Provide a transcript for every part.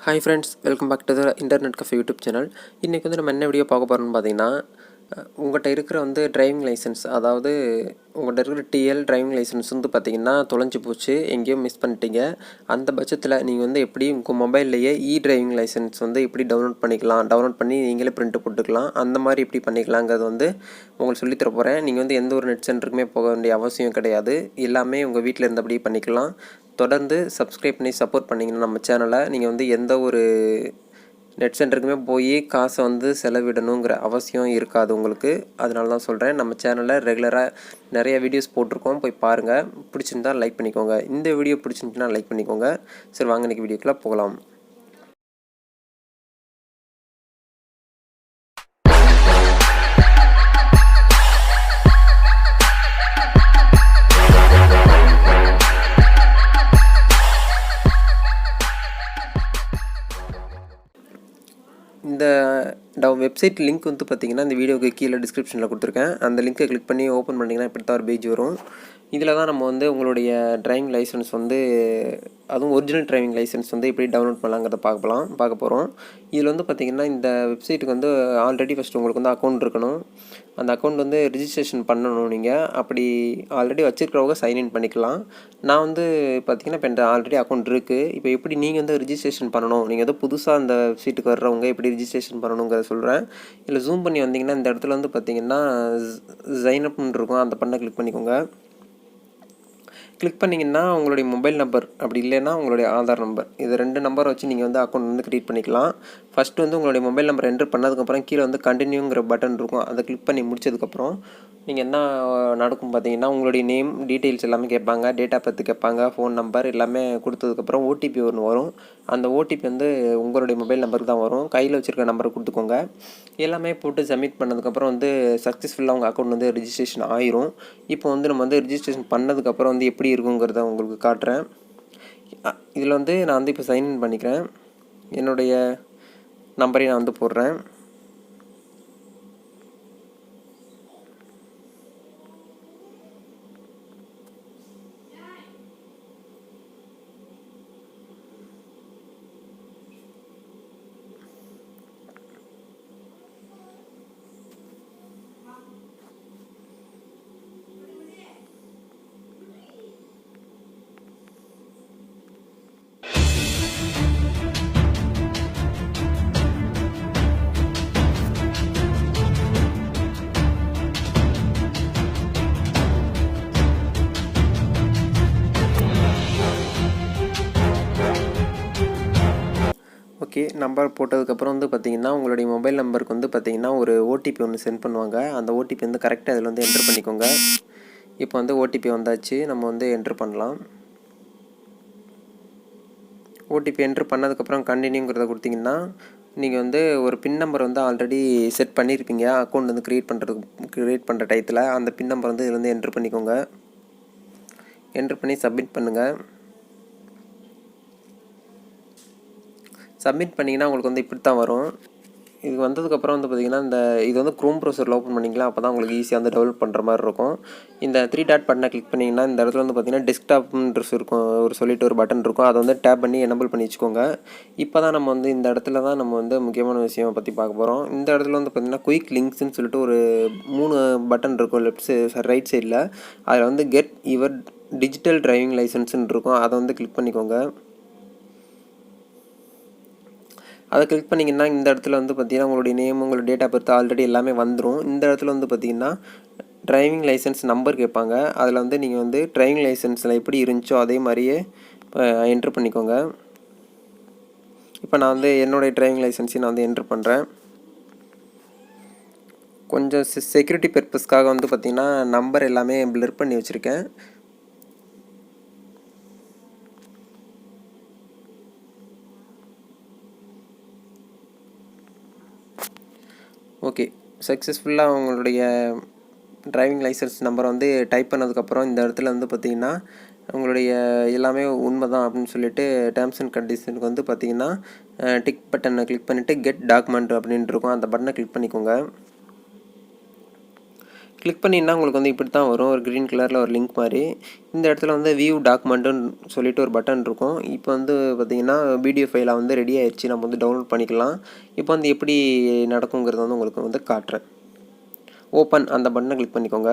Hi friends, welcome back to the internet cafe YouTube channel. இன்றைக்கி வந்து நம்ம என்ன வீடியோ பார்க்க போகிறோம்னு பார்த்தீங்கன்னா, உங்கள்கிட்ட இருக்கிற டிரைவிங் லைசன்ஸ், அதாவது உங்கள்கிட்ட இருக்கிற டிஎல் டிரைவிங் லைசன்ஸ் பார்த்தீங்கன்னா தொலைஞ்சி போச்சு, எங்கேயோ மிஸ் பண்ணிட்டீங்க. அந்த பட்சத்தில் நீங்கள் எப்படி உங்கள் மொபைல்லையே டிரைவிங் லைசன்ஸ் எப்படி டவுன்லோட் பண்ணிக்கலாம், டவுன்லோட் பண்ணி நீங்களே பிரிண்ட் போட்டுக்கலாம். அந்த மாதிரி எப்படி பண்ணிக்கலாங்கிறது உங்களுக்கு சொல்லித்தர போகிறேன். நீங்கள் எந்த ஒரு நெட் சென்டருக்குமே போக வேண்டிய அவசியம் கிடையாது. எல்லாமே உங்கள் வீட்டில் இருந்தபடி பண்ணிக்கலாம். தொடர்ந்து சப்ஸ்கிரைப் பண்ணி சப்போர்ட் பண்ணிங்கன்னா நம்ம சேனலை, நீங்கள் எந்த ஒரு நெட் சென்டருக்குமே போய் காசை செலவிடணுங்கிற அவசியம் இருக்காது உங்களுக்கு. அதனால தான் சொல்கிறேன். நம்ம சேனலில் ரெகுலராக நிறைய வீடியோஸ் போட்டிருக்கோம், போய் பாருங்கள். பிடிச்சிருந்தா லைக் பண்ணிக்கோங்க. இந்த வீடியோ பிடிச்சிருந்துச்சுன்னா லைக் பண்ணிக்கோங்க. சரி, வாங்க இன்றைக்கி வீடியோக்குள்ளே போகலாம். இந்த வெப்சைட் லிங்க் பார்த்திங்கன்னா இந்த வீடியோக்கு கீழே டிஸ்கிரிப்ஷனில் கொடுத்துருக்கேன். அந்த லிங்க்கை கிளிக் பண்ணி ஓப்பன் பண்ணிங்கன்னா இப்படி தான் ஒரு பேஜ் வரும். இதில் தான் நம்ம உங்களுடைய டிரைவிங் லைசன்ஸ் அதுவும் ஒரிஜினல் டிரைவிங் லைசன்ஸ் எப்படி டவுன்லோட் பண்ணலாங்கிறத பார்க்க போகிறோம். இதில் பார்த்திங்கன்னா இந்த வெப்சைட்டுக்கு ஆல்ரெடி ஃபஸ்ட்டு உங்களுக்கு அக்கௌண்ட் இருக்கணும். அந்த அக்கௌண்ட் ரிஜிஸ்ட்ரேஷன் பண்ணணும். நீங்கள் அப்படி ஆல்ரெடி வச்சுருக்கிறவங்க சைன்இன் பண்ணிக்கலாம். நான் பார்த்திங்கன்னா இப்போ என்கிட்ட ஆல்ரெடி அக்கௌண்ட் இருக்குது. இப்போ எப்படி நீங்கள் ரிஜிஸ்ட்ரேஷன் பண்ணணும், நீங்கள் புதுசாக அந்த வெப்சைட்டுக்கு வர்றவங்க எப்படி ரிஜிஸ்ட்ரேஷன் பண்ணணுங்கிறத சொல்கிறேன். இல்லை ஜூம் பண்ணி வந்தீங்கன்னா இந்த இடத்துல பார்த்திங்கன்னா சைன்அப்னு இருக்கும், அந்த பண்ண கிளிக் பண்ணிக்கோங்க. கிளிக் பண்ணிங்கன்னா உங்களுடைய மொபைல் நம்பர், அப்படி இல்லைன்னா உங்களுடைய ஆதார் நம்பர், இது 2 நம்பரை வச்சு நீங்கள் அக்கௌண்ட் க்ரியேட் பண்ணிக்கலாம். ஃபஸ்ட்டு உங்களுடைய மொபைல் நம்பர் என்ட்ரு பண்ணதுக்கப்புறம் கீழே கண்டினியூங்கிற பட்டன் இருக்கும். அதை கிளிக் பண்ணி முடிச்சதுக்கப்புறம் நீங்கள் என்ன நடக்கும் பார்த்தீங்கன்னா, உங்களுடைய நேம் டீட்டெயில்ஸ் எல்லாமே கேட்பாங்க, டேட் ஆஃப் பர்த் கேட்பாங்க, ஃபோன் நம்பர் எல்லாமே கொடுத்ததுக்கப்புறம் ஓடிபி ஒன்று வரும். அந்த ஓடிபி உங்களுடைய மொபைல் நம்பருக்கு தான் வரும். கையில் வச்சுருக்க நம்பரை கொடுத்துக்கோங்க. எல்லாமே போட்டு சப்மிட் பண்ணதுக்கப்புறம் சக்ஸஸ்ஃபுல்லாக உங்கள் அக்கௌண்ட் ரிஜிஸ்ட்ரேஷன் ஆயிரும். இப்போ நம்ம ரிஜிஸ்ட்ரேஷன் பண்ணதுக்கப்புறம் எப்படி இருக்குங்கிறத உங்களுக்கு காட்டுறேன். இதில் நான் இப்போ சைன்இன் பண்ணிக்கிறேன். என்னுடைய நம்பரை நான் போடுறேன். ஓகே, நம்பர் போட்டதுக்கப்புறம் பார்த்திங்கன்னா உங்களுடைய மொபைல் நம்பருக்கு பார்த்திங்கன்னா ஒரு ஓடிபி ஒன்று சென்ட் பண்ணுவாங்க. அந்த ஓடிபி கரெக்டாக இதில் என்ட்ரு பண்ணிக்கோங்க. இப்போ ஓடிபி வந்தாச்சு, நம்ம என்ட்ரு பண்ணலாம். ஓடிபி என்ட்ரு பண்ணதுக்கப்புறம் கண்டினியூங்கிறத கொடுத்திங்கன்னா நீங்கள் ஒரு பின் நம்பர் ஆல்ரெடி செட் பண்ணியிருப்பீங்க. அக்கௌண்ட் க்ரியேட் பண்ணுற டயத்தில் அந்த பின் நம்பர் இதில் என்ட்ரு பண்ணிக்கோங்க. என்ட்ரு பண்ணி சப்மிட் பண்ணுங்கள். சப்மிட் பண்ணிங்கன்னா உங்களுக்கு இப்படி தான் வரும். இது வந்ததுக்கப்புறம் பார்த்திங்கன்னா இது க்ரோம் ப்ரௌசரில் ஓப்பன் பண்ணிக்கலாம். அப்போ தான் உங்களுக்கு ஈஸியாக டெவலப் பண்ணுற மாதிரி இருக்கும். இந்த 3 டாட் பட்டனை கிளிக் பண்ணிங்கன்னா இந்த இடத்துல பார்த்திங்கன்னா டெஸ்க்டாப்ன்ற இருக்கும், சொல்லிட்டு ஒரு பட்டன் இருக்கும். அதை டேப் பண்ணி எனபிள் பண்ணி வச்சுக்கோங்க. இப்போ தான் நம்ம இந்த இடத்துல தான் நம்ம முக்கியமான விஷயம் பற்றி பார்க்க போகிறோம். இந்த இடத்துல பார்த்திங்கன்னா குயிக் லிங்க்ஸ்ன்னு சொல்லிட்டு ஒரு 3 பட்டன் இருக்கும் ரைட் சைடில். அதில் கெட் யுவர் டிஜிட்டல் டிரைவிங் லைசன்ஸ்ன்னு இருக்கும். அதை கிளிக் பண்ணிக்கோங்க. அதை கிளிக் பண்ணிங்கன்னா இந்த இடத்துல பார்த்திங்கன்னா உங்களுடைய நேம், உங்களுடைய டேட் ஆஃப் பர்த் ஆல்ரெடி எல்லாமே வந்துடும். இந்த இடத்துல பார்த்திங்கன்னா டிரைவிங் லைசன்ஸ் நம்பர் கேட்பாங்க. அதில் நீங்கள் டிரைவிங் லைசன்ஸில் எப்படி இருந்துச்சோ அதே மாதிரியே என்ட்ரு பண்ணிக்கோங்க. இப்போ நான் என்னுடைய டிரைவிங் லைசன்ஸையும் நான் என்ட்ரு பண்ணுறேன். கொஞ்சம் செக்யூரிட்டி பர்பஸ்க்காக பார்த்திங்கன்னா நம்பர் எல்லாமே பிளர் பண்ணி வச்சுருக்கேன். ஓகே, சக்ஸஸ்ஃபுல்லாக உங்களுடைய டிரைவிங் லைசன்ஸ் நம்பரை டைப் பண்ணதுக்கப்புறம் இந்த இடத்துல பார்த்திங்கன்னா உங்களுடைய எல்லாமே உண்மை தான் அப்படின்னு சொல்லிட்டு டேர்ம்ஸ் அண்ட் கண்டிஷனுக்கு பார்த்திங்கன்னா டிக் பட்டனை கிளிக் பண்ணிவிட்டு கெட் டாக்குமெண்ட் அப்படின்ட்டு இருக்கும். அந்த பட்டனை கிளிக் பண்ணிக்கோங்க. கிளிக் பண்ணிங்கன்னா உங்களுக்கு வந்து இப்படி தான் வரும். ஒரு க்ரீன் கலரில் ஒரு லிங்க் மாதிரி. இந்த இடத்துல வந்து வியூ டாக்குமெண்ட்டுன்னு சொல்லிட்டு ஒரு பட்டன் இருக்கும். இப்போ வந்து பார்த்திங்கன்னா பிடிஎஃப் ஃபைலாக வந்து ரெடி ஆயிடுச்சு. நம்ம வந்து டவுன்லோட் பண்ணிக்கலாம். இப்போ வந்து எப்படி நடக்குங்கிறத வந்து உங்களுக்கு வந்து காட்டுறேன். ஓப்பன் அந்த பட்டனை கிளிக் பண்ணிக்கோங்க.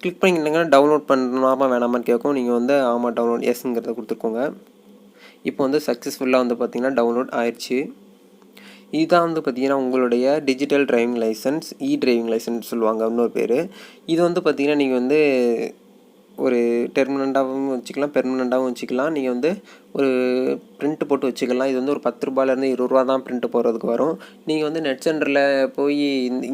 கிளிக் பண்ணிங்கன்னா டவுன்லோட் பண்ணலாமா வேணாமான்னு கேட்கும். நீங்கள் வந்து ஆமாம் டவுன்லோட் எஸ்ங்கிறத கொடுத்துருக்கோங்க. இப்போ வந்து சக்ஸஸ்ஃபுல்லாக வந்து பார்த்திங்கன்னா டவுன்லோட் ஆயிடுச்சு. இதுதான் வந்து பார்த்திங்கன்னா உங்களுடைய digital driving licence, driving licence சொல்லுவாங்க இன்னொரு பேர். இது வந்து பார்த்திங்கன்னா நீங்கள் வந்து ஒரு டெர்மினண்ட்டாகவும் வச்சுக்கலாம், பெர்மனண்ட்டாகவும் வச்சுக்கலாம். நீங்கள் வந்து ஒரு பிரிண்ட் போட்டு வச்சுக்கலாம். இது வந்து ஒரு 10 ரூபாயிலேருந்து 20 ரூபா தான் பிரிண்ட் போடுறதுக்கு வரும். நீங்கள் வந்து நெட் சென்டரில் போய்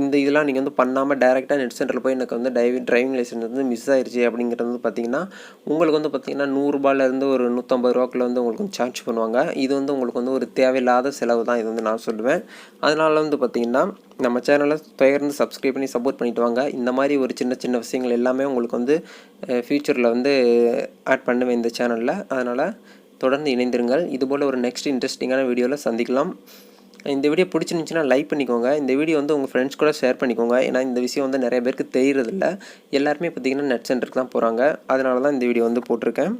இந்த இதெல்லாம் நீங்கள் வந்து பண்ணாமல் டேரெக்டாக நெட் சென்டரில் போய் எனக்கு வந்து டிரைவிங் லைசன்ஸ் வந்து மிஸ் ஆயிடுச்சு அப்படிங்கிறது வந்து பார்த்திங்கன்னா உங்களுக்கு வந்து பார்த்திங்கன்னா 100 ரூபாயிலேருந்து ஒரு 150 ரூபாக்குள்ள வந்து உங்களுக்கு வந்து சார்ஜ் பண்ணுவாங்க. இது வந்து உங்களுக்கு வந்து ஒரு தேவையில்லாத செலவு தான் இது வந்து நான் சொல்லுவேன். அதனால வந்து பார்த்திங்கன்னா நம்ம சேனலை தொடர்ந்து சப்ஸ்கிரைப் பண்ணி சப்போர்ட் பண்ணிட்டு வாங்க. இந்த மாதிரி ஒரு சின்ன சின்ன விஷயங்கள் எல்லாமே உங்களுக்கு வந்து ஃப்யூச்சரில் வந்து ஆட் பண்ணுவேன் இந்த சேனலில். அதனால் தொடர்ந்து இணைந்திருங்கள். இதுபோல் ஒரு நெக்ஸ்ட் இன்ட்ரெஸ்டிங்கான வீடியோவில் சந்திக்கலாம். இந்த வீடியோ பிடிச்சிருந்துச்சின்னா லைக் பண்ணிக்கோங்க. இந்த வீடியோ வந்து உங்கள் ஃப்ரெண்ட்ஸ் கூட ஷேர் பண்ணிக்கோங்க. ஏன்னா இந்த விஷயம் வந்து நிறைய பேருக்கு தெரியறதில்ல. எல்லாருமே பார்த்திங்கன்னா நெட் சென்டருக்கு தான் போகிறாங்க. அதனால தான் இந்த வீடியோ வந்து போட்டிருக்கேன்.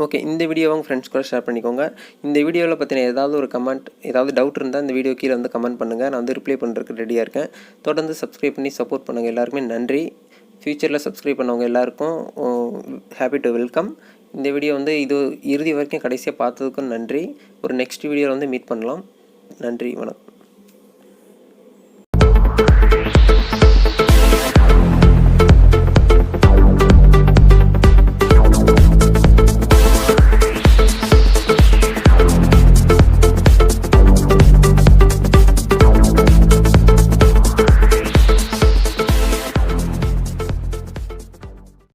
ஓகே, இந்த வீடியோவை உங்கள் ஃப்ரெண்ட்ஸ் கூட ஷேர் பண்ணிக்கோங்க. இந்த வீடியோவில் பற்றின ஏதாவது ஒரு கமெண்ட், ஏதாவது டவுட் இருந்தால் இந்த வீடியோ கீழே வந்து கமெண்ட் பண்ணுங்கள். நான் வந்து ரிப்ளை பண்ணுறதுக்கு ரெடியாக இருக்கேன். தொடர்ந்து சப்ஸ்கிரைப் பண்ணி சப்போர்ட் பண்ணுங்கள். எல்லாருக்குமே நன்றி. ஃப்யூச்சரில் சப்ஸ்கிரைப் பண்ணவங்க எல்லாருக்கும் ஹாப்பி டு வெல்கம். இந்த வீடியோ வந்து இது இறுதி வரைக்கும் கடைசியாக பார்த்ததுக்கும் நன்றி. ஒரு நெக்ஸ்ட் வீடியோவில் வந்து மீட் பண்ணலாம். நன்றி, வணக்கம்.